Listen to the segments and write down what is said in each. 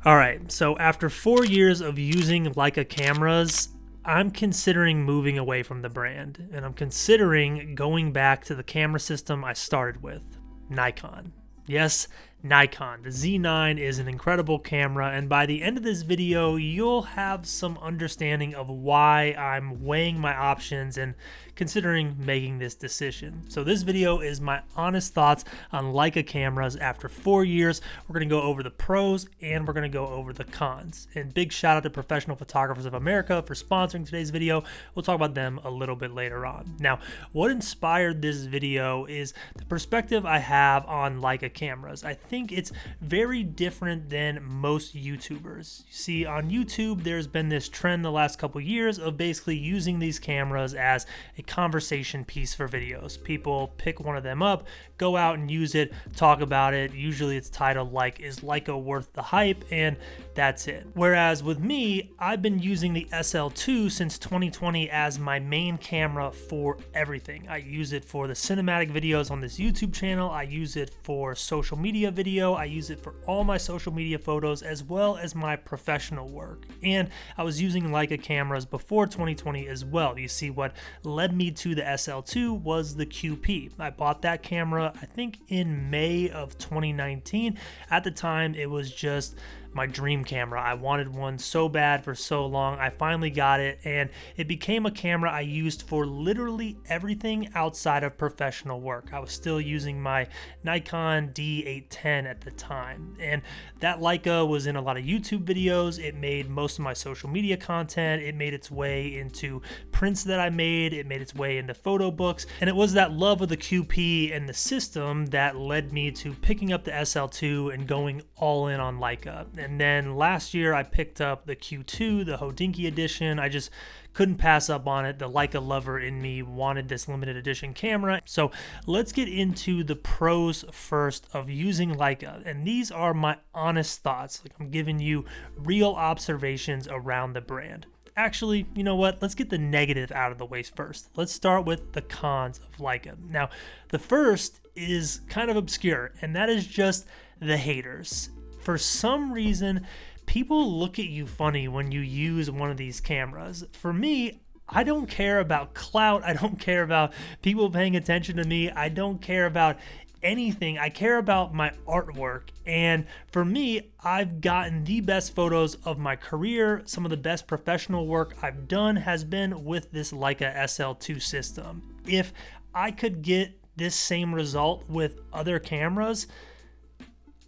All right, so after 4 years of using Leica cameras, I'm considering moving away from the brand, and I'm considering going back to the camera system I started with, Nikon. Yes, Nikon. The Z9 is an incredible camera, and by the end of this video, you'll have some understanding of why I'm weighing my options and considering making this decision. So this video is my honest thoughts on Leica cameras after 4 years. We're going to go over the pros and we're going to go over the cons. And big shout out to Professional Photographers of America for sponsoring today's video. We'll talk about them a little bit later on. Now, what inspired this video is the perspective I have on Leica cameras. I think it's very different than most YouTubers. You see, on YouTube, there's been this trend the last couple years of basically using these cameras as a conversation piece for videos. People pick one of them up, go out and use it, talk about it. Usually it's titled like, is Leica worth the hype? And that's it. Whereas with me, I've been using the SL2 since 2020 as my main camera for everything. I use it for the cinematic videos on this YouTube channel. I use it for social media video. I use it for all my social media photos as well as my professional work. And I was using Leica cameras before 2020 as well. You see, what led me to the SL2 was the QP. I bought that camera, I think in May of 2019. At the time, it was just my dream camera. I wanted one so bad for so long. I finally got it, and it became a camera I used for literally everything outside of professional work. I was still using my Nikon D810 at the time, and that Leica was in a lot of YouTube videos. It made most of my social media content. It made its way into prints that I made. It made its way into photo books, and it was that love of the QP and the system that led me to picking up the SL2 and going all in on Leica. And then last year I picked up the Q2, the Hodinkee edition. I just couldn't pass up on it. The Leica lover in me wanted this limited edition camera. So let's get into the pros first of using Leica. And these are my honest thoughts. Like, I'm giving you real observations around the brand. Actually, you know what? Let's get the negative out of the way first. Let's start with the cons of Leica. Now, the first is kind of obscure, and that is just the haters. For some reason, people look at you funny when you use one of these cameras. For me, I don't care about clout. I don't care about people paying attention to me. I don't care about anything. I care about my artwork. And for me, I've gotten the best photos of my career. Some of the best professional work I've done has been with this Leica SL2 system. If I could get this same result with other cameras,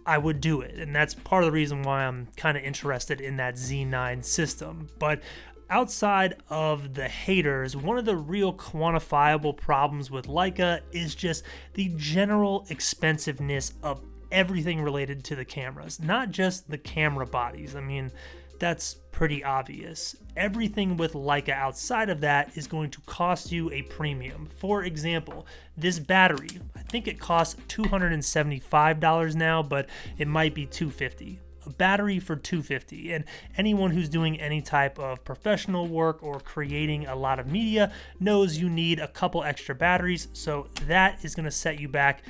I would do it. And that's part of the reason why I'm kind of interested in that Z9 system. But outside of the haters, one of the real quantifiable problems with Leica is just the general expensiveness of everything related to the cameras, not just the camera bodies. I mean, that's pretty obvious. Everything with Leica outside of that is going to cost you a premium. For example, this battery, I think it costs $275 now, but it might be $250. A battery for $250. And anyone who's doing any type of professional work or creating a lot of media knows you need a couple extra batteries, so that is going to set you back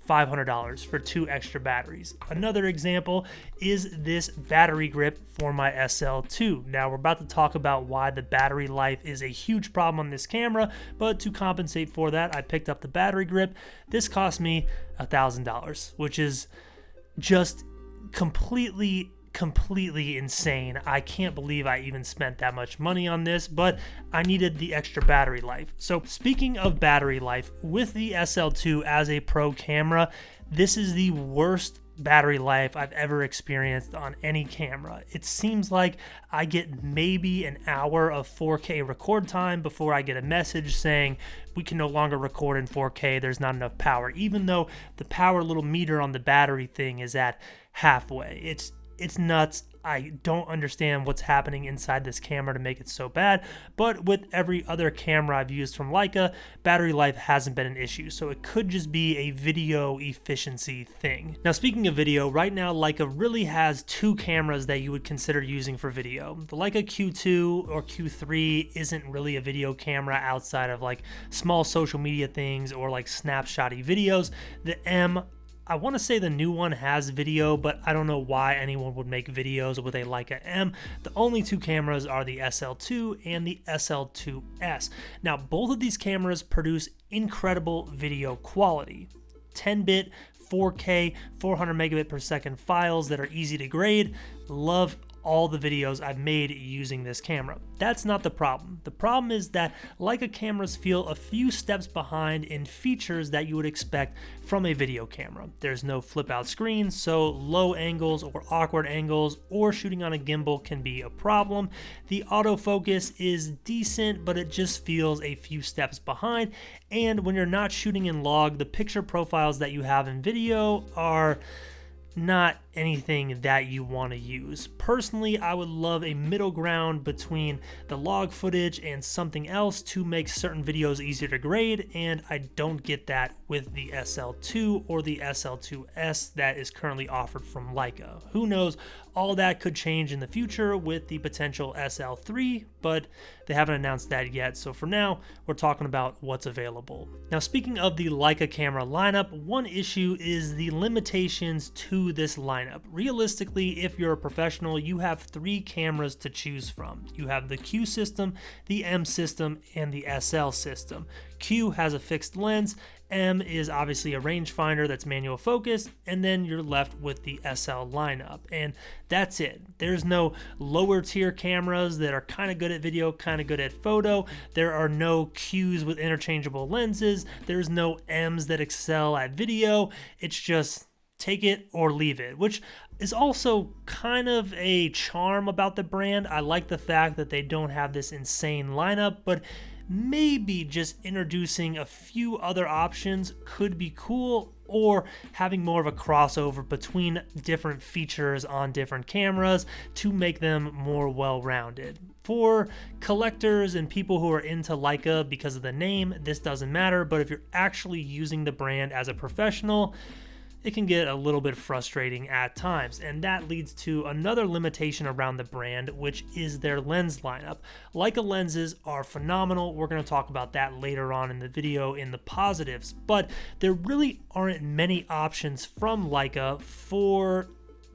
$500 for 2 extra batteries. Another example is this battery grip for my SL2. Now, we're about to talk about why the battery life is a huge problem on this camera, but to compensate for that, I picked up the battery grip. This cost me $1,000, which is just completely insane. I can't believe I even spent that much money on this, but I needed the extra battery life. So speaking of battery life, with the SL2 as a pro camera, this is the worst battery life I've ever experienced on any camera. It seems like I get maybe an hour of 4K record time before I get a message saying we can no longer record in 4K, there's not enough power, even though the power little meter on the battery thing is at halfway. It's nuts. I don't understand what's happening inside this camera to make it so bad, but with every other camera I've used from Leica, battery life hasn't been an issue, so it could just be a video efficiency thing. Now, speaking of video, right now Leica really has 2 cameras that you would consider using for video. The Leica Q2 or Q3 isn't really a video camera outside of like small social media things or like snapshotty videos. The M I want to say the new one has video, but I don't know why anyone would make videos with a Leica M. The only two cameras are the SL2 and the SL2S. Now, both of these cameras produce incredible video quality. 10-bit, 4K, 400 megabit per second files that are easy to grade. Love all the videos I've made using this camera. That's not the problem. The problem is that Leica cameras feel a few steps behind in features that you would expect from a video camera. There's no flip out screen, so low angles or awkward angles or shooting on a gimbal can be a problem. The autofocus is decent, but it just feels a few steps behind. And when you're not shooting in log, the picture profiles that you have in video are not anything that you want to use. Personally, I would love a middle ground between the log footage and something else to make certain videos easier to grade, and I don't get that with the SL2 or the SL2S that is currently offered from Leica. Who knows, all that could change in the future with the potential SL3, but they haven't announced that yet, so for now, we're talking about what's available. Now, speaking of the Leica camera lineup, one issue is the limitations to this lineup. Realistically, if you're a professional, you have 3 cameras to choose from. You have the Q system, the M system, and the SL system. Q has a fixed lens, M is obviously a rangefinder that's manual focus, and then you're left with the SL lineup, and that's it. There's no lower tier cameras that are kind of good at video, kind of good at photo. There are no Qs with interchangeable lenses. There's no Ms that excel at video. It's just take it or leave it, which is also kind of a charm about the brand. I like the fact that they don't have this insane lineup, but maybe just introducing a few other options could be cool, or having more of a crossover between different features on different cameras to make them more well-rounded. For collectors and people who are into Leica because of the name, this doesn't matter, but if you're actually using the brand as a professional, it can get a little bit frustrating at times, and that leads to another limitation around the brand, which is their lens lineup. Leica lenses are phenomenal. We're going to talk about that later on in the video in the positives, but there really aren't many options from Leica for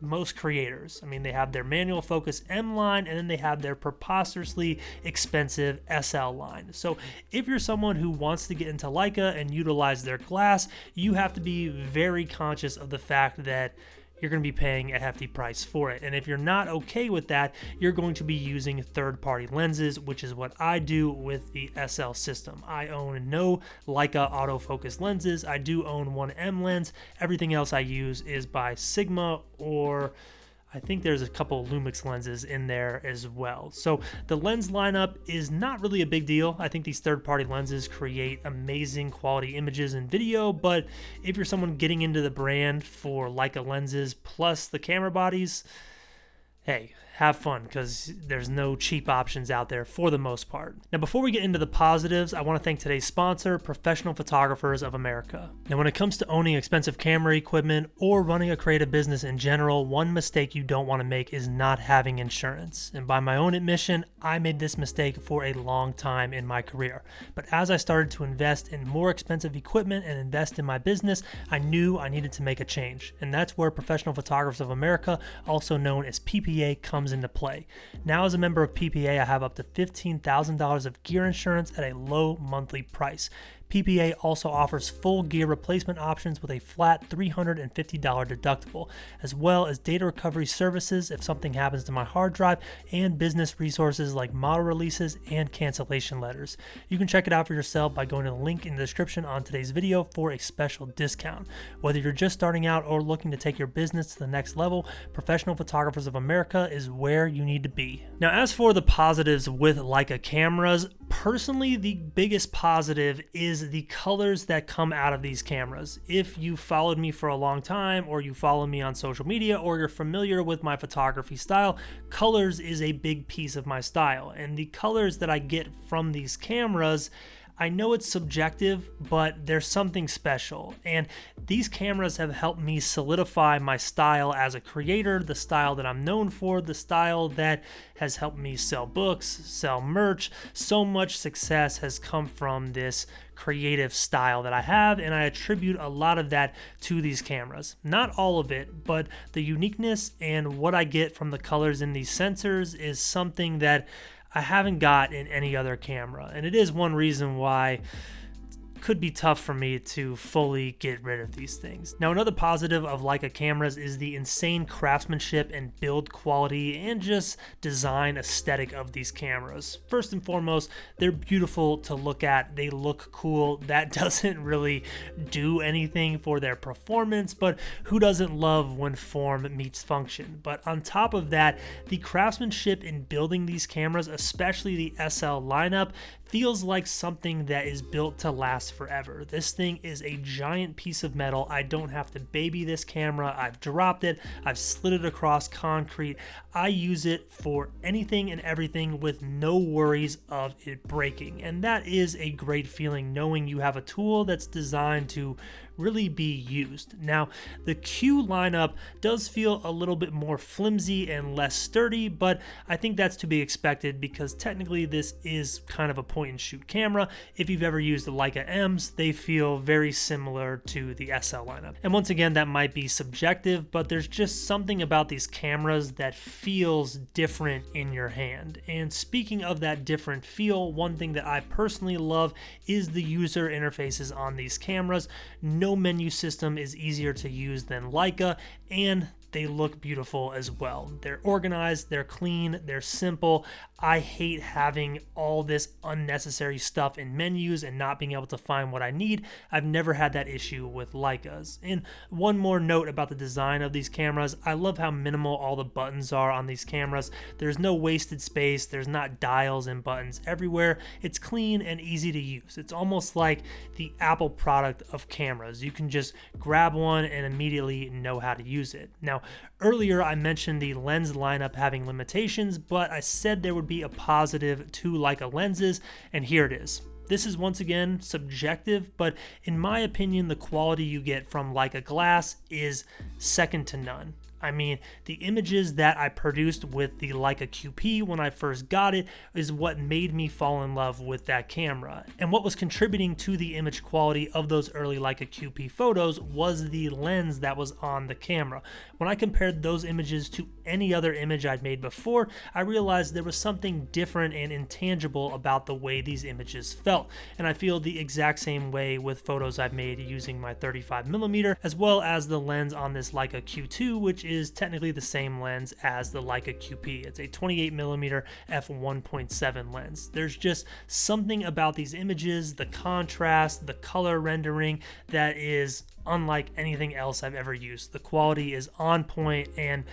most creators. I mean, they have their manual focus M line, and then they have their preposterously expensive SL line. So if you're someone who wants to get into Leica and utilize their glass, you have to be very conscious of the fact that you're going to be paying a hefty price for it. And if you're not okay with that, you're going to be using third-party lenses, which is what I do with the SL system. I own no Leica autofocus lenses. I do own one M lens. Everything else I use is by Sigma, or I think there's a couple Lumix lenses in there as well. So the lens lineup is not really a big deal. I think these third-party lenses create amazing quality images and video, but if you're someone getting into the brand for Leica lenses plus the camera bodies, hey, have fun, because there's no cheap options out there for the most part. Now, before we get into the positives, I want to thank today's sponsor, Professional Photographers of America. Now, when it comes to owning expensive camera equipment or running a creative business in general, one mistake you don't want to make is not having insurance. And by my own admission, I made this mistake for a long time in my career. But as I started to invest in more expensive equipment and invest in my business, I knew I needed to make a change. And that's where Professional Photographers of America, also known as PPA, comes into play. Now, as a member of PPA, I have up to $15,000 of gear insurance at a low monthly price. PPA also offers full gear replacement options with a flat $350 deductible, as well as data recovery services if something happens to my hard drive, and business resources like model releases and cancellation letters. You can check it out for yourself by going to the link in the description on today's video for a special discount. Whether you're just starting out or looking to take your business to the next level, Professional Photographers of America is where you need to be. Now, as for the positives with Leica cameras, personally, the biggest positive is the colors that come out of these cameras. If you followed me for a long time, or you follow me on social media, or you're familiar with my photography style, colors is a big piece of my style. And the colors that I get from these cameras, I know it's subjective, but there's something special, and these cameras have helped me solidify my style as a creator, the style that I'm known for, the style that has helped me sell books, sell merch. So much success has come from this creative style that I have, and I attribute a lot of that to these cameras. Not all of it, but the uniqueness and what I get from the colors in these sensors is something that I haven't got in any other camera, and it is one reason why could be tough for me to fully get rid of these things. Now, another positive of Leica cameras is the insane craftsmanship and build quality and just design aesthetic of these cameras. First and foremost, they're beautiful to look at. They look cool. That doesn't really do anything for their performance, but who doesn't love when form meets function? But on top of that, the craftsmanship in building these cameras, especially the SL lineup, feels like something that is built to last forever. This thing is a giant piece of metal. I don't have to baby this camera. I've dropped it. I've slid it across concrete. I use it for anything and everything with no worries of it breaking. And that is a great feeling, knowing you have a tool that's designed to really be used. Now, the Q lineup does feel a little bit more flimsy and less sturdy, but I think that's to be expected because technically this is kind of a point and shoot camera. If you've ever used the Leica M's, they feel very similar to the SL lineup. And once again, that might be subjective, but there's just something about these cameras that feels different in your hand. And speaking of that different feel, one thing that I personally love is the user interfaces on these cameras. No menu system is easier to use than Leica, and they look beautiful as well. They're organized, they're clean, they're simple. I hate having all this unnecessary stuff in menus and not being able to find what I need. I've never had that issue with Leicas. And one more note about the design of these cameras, I love how minimal all the buttons are on these cameras. There's no wasted space, there's not dials and buttons everywhere. It's clean and easy to use. It's almost like the Apple product of cameras. You can just grab one and immediately know how to use it. Now, earlier I mentioned the lens lineup having limitations, but I said there would be a positive to Leica lenses, and here it is. This is once again subjective, but in my opinion, the quality you get from Leica glass is second to none. I mean, the images that I produced with the Leica QP when I first got it is what made me fall in love with that camera. And what was contributing to the image quality of those early Leica QP photos was the lens that was on the camera. When I compared those images to any other image I'd made before, I realized there was something different and intangible about the way these images felt. And I feel the exact same way with photos I've made using my 35mm, as well as the lens on this Leica Q2, which is technically the same lens as the Leica QP. It's a 28mm f1.7 lens. There's just something about these images, the contrast, the color rendering, that is unlike anything else I've ever used. The quality is on point, and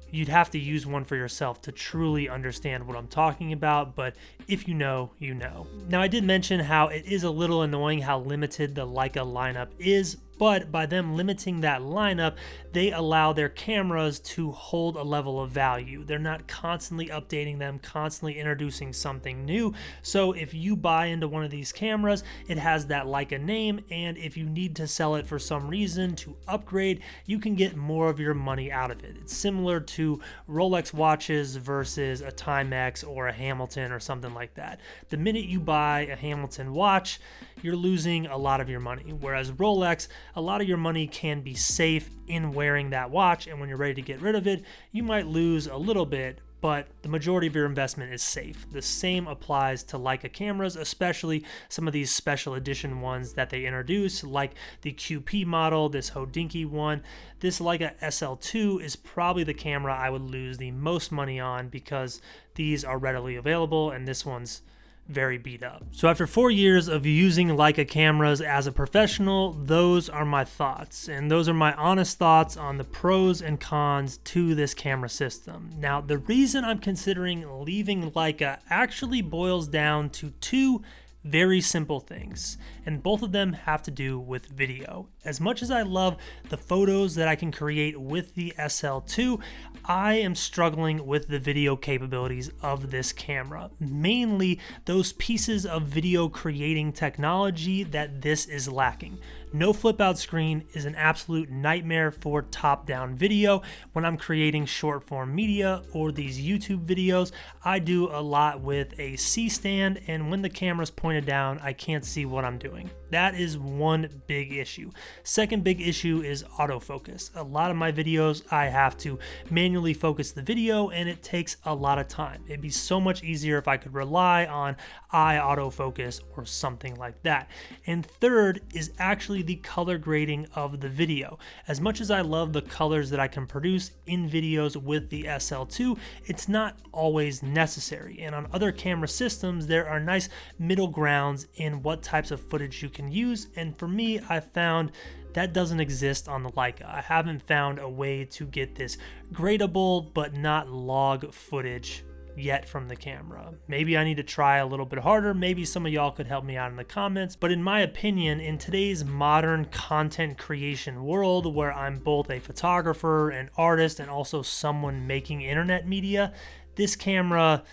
you'd have to use one for yourself to truly understand what I'm talking about, but if you know, you know. Now, I did mention how it is a little annoying how limited the Leica lineup is, but by them limiting that lineup, they allow their cameras to hold a level of value. They're not constantly updating them, constantly introducing something new. So if you buy into one of these cameras, it has that Leica name, and if you need to sell it for some reason to upgrade, you can get more of your money out of it. It's similar to Rolex watches versus a Timex or a Hamilton or something like that. The minute you buy a Hamilton watch, you're losing a lot of your money, whereas Rolex, a lot of your money can be safe in wearing that watch, and when you're ready to get rid of it, you might lose a little bit, but the majority of your investment is safe. The same applies to Leica cameras, especially some of these special edition ones that they introduce, like the QP model, this Hodinkee one. This Leica SL2 is probably the camera I would lose the most money on because these are readily available, and this one's very beat up. So after 4 years of using Leica cameras as a professional, those are my thoughts, and those are my honest thoughts on the pros and cons to this camera system. Now, the reason I'm considering leaving Leica actually boils down to two Very simple things, and both of them have to do with video. As much as I love the photos that I can create with the SL2, I am struggling with the video capabilities of this camera. Mainly those pieces of video creating technology that this is lacking. No flip out screen is an absolute nightmare for top-down video. When I'm creating short form media or these YouTube videos, I do a lot with a C-stand, and when the camera's pointed down, I can't see what I'm doing. That is one big issue. Second big issue is autofocus. A lot of my videos, I have to manually focus the video, and it takes a lot of time. It'd be so much easier if I could rely on eye autofocus or something like that. And third is actually the color grading of the video. As much as I love the colors that I can produce in videos with the SL2, it's not always necessary. And on other camera systems, there are nice middle grounds in what types of footage you can use. And for me, I found that doesn't exist on the Leica. I haven't found a way to get this gradable but not log footage yet from the camera. Maybe I need to try a little bit harder. Maybe some of y'all could help me out in the comments. But in my opinion, in today's modern content creation world, where I'm both a photographer, an artist, and also someone making internet media, this camera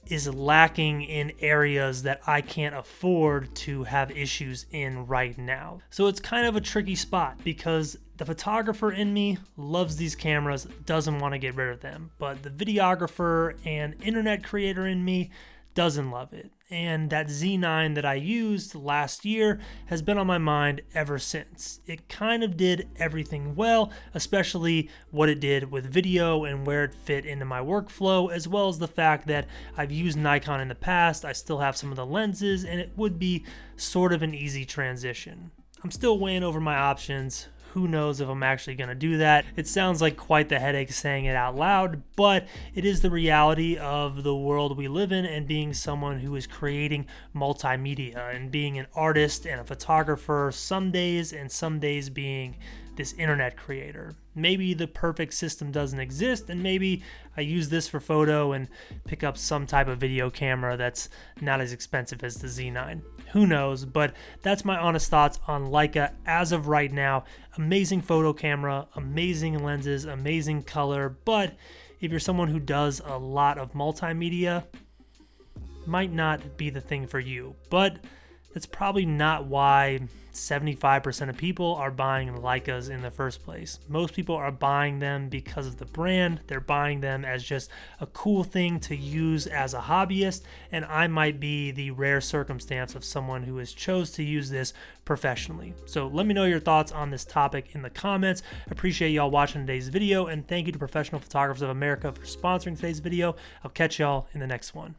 is lacking in areas that I can't afford to have issues in right now. So it's kind of a tricky spot because the photographer in me loves these cameras, doesn't want to get rid of them, but the videographer and internet creator in me doesn't love it. And that Z9 that I used last year has been on my mind ever since. It kind of did everything well, especially what it did with video and where it fit into my workflow, as well as the fact that I've used Nikon in the past. I still have some of the lenses, and it would be sort of an easy transition. I'm still weighing over my options. Who knows if I'm actually going to do that. It sounds like quite the headache saying it out loud, but it is the reality of the world we live in, and being someone who is creating multimedia and being an artist and a photographer some days, and some days being this internet creator. Maybe the perfect system doesn't exist, and maybe I use this for photo and pick up some type of video camera that's not as expensive as the Z9. Who knows? But that's my honest thoughts on Leica as of right now. Amazing photo camera, amazing lenses, amazing color, but if you're someone who does a lot of multimedia, might not be the thing for you. But that's probably not why 75% of people are buying Leicas in the first place. Most people are buying them because of the brand. They're buying them as just a cool thing to use as a hobbyist, and I might be the rare circumstance of someone who has chose to use this professionally. So let me know your thoughts on this topic in the comments. Appreciate y'all watching today's video, and thank you to Professional Photographers of America for sponsoring today's video. I'll catch y'all in the next one.